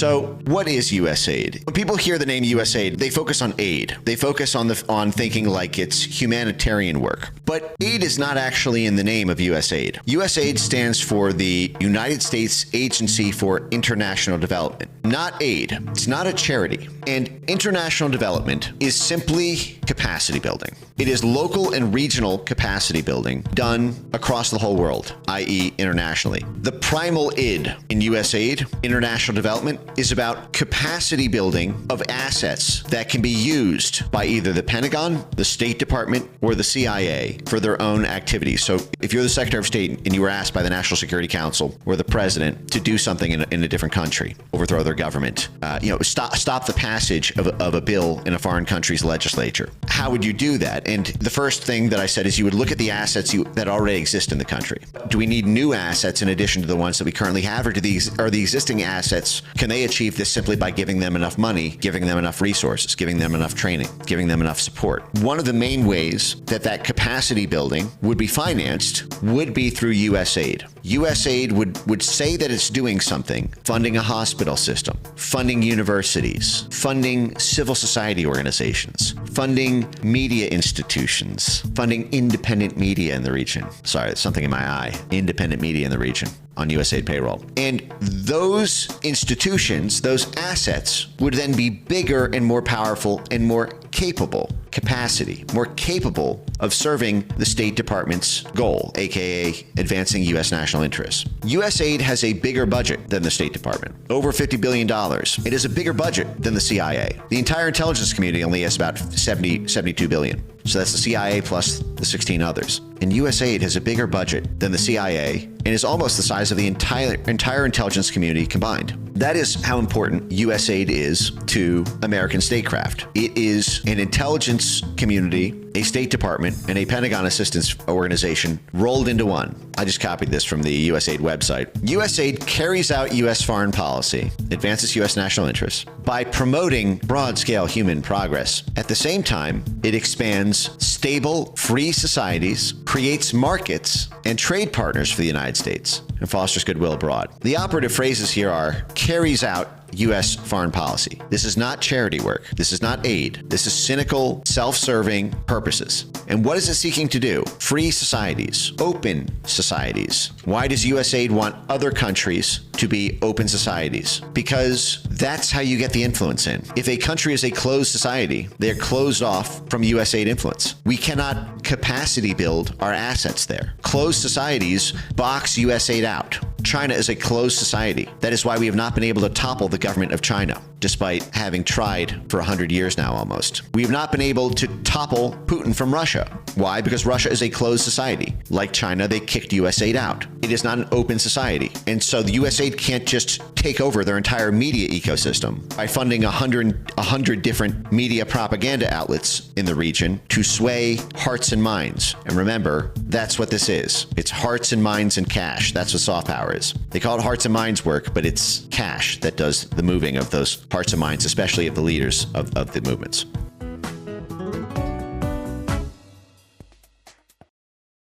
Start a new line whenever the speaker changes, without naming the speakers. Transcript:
So what is USAID? When people hear the name USAID, they focus on aid. They focus on thinking like it's humanitarian work. But aid is not actually in the name of USAID. USAID stands for the United States Agency for International Development, not aid. It's not a charity. And international development is simply capacity building. It is local and regional capacity building done across the whole world, i.e. internationally. The primal id in USAID, international development, is about capacity building of assets that can be used by either the Pentagon, the State Department, or the CIA for their own activities. So if you're the Secretary of State and you were asked by the National Security Council or the President to do something in a different country, overthrow their government, stop the passage of a bill in a foreign country's legislature, how would you do that? And the first thing that I said is you would look at the assets that already exist in the country. Do we need new assets in addition to the ones that we currently have, or are the existing assets, can they achieve this simply by giving them enough money, giving them enough resources, giving them enough training, giving them enough support? One of the main ways that capacity building would be financed would be through USAID. USAID would say that it's doing something, funding a hospital system, funding universities, funding civil society organizations, funding media institutions, funding independent media in the region. Sorry, there's something in my eye. Independent media in the region on USAID payroll. And those institutions, those assets, would then be bigger and more powerful and more capable, more capable of serving the State Department's goal, aka advancing U.S. national interests. USAID has a bigger budget than the State Department, over $50 billion. It is a bigger budget than the CIA. The entire intelligence community only has about 72 billion. So that's the CIA plus the 16 others. And USAID has a bigger budget than the CIA and is almost the size of the entire intelligence community combined. That is how important USAID is to American statecraft. It is an intelligence community, a State Department, and a Pentagon assistance organization rolled into one. I just copied this from the USAID website. USAID carries out U.S. foreign policy, advances U.S. national interests by promoting broad-scale human progress. At the same time, it expands stable, free societies, creates markets and trade partners for the United States, and fosters goodwill abroad. The operative phrases here are carries out U.S. foreign policy. This is not charity work. This is not aid. This is cynical, self-serving purposes. And what is it seeking to do? Free societies, open societies. Why does USAID want other countries to be open societies? Because that's how you get the influence in. If a country is a closed society, they're closed off from USAID influence. We cannot capacity build our assets there. Closed societies box USAID out. China is a closed society. That is why we have not been able to topple the government of China, despite having tried for 100 years now almost. We have not been able to topple Putin from Russia. Why? Because Russia is a closed society. Like China, they kicked USAID out. It is not an open society. And so the USAID can't just take over their entire media ecosystem by funding 100 different media propaganda outlets in the region to sway hearts and minds. And remember, that's what this is. It's hearts and minds and cash. That's what soft power is. They call it hearts and minds work, but it's cash that does the moving of those hearts and minds, especially of the leaders of the movements.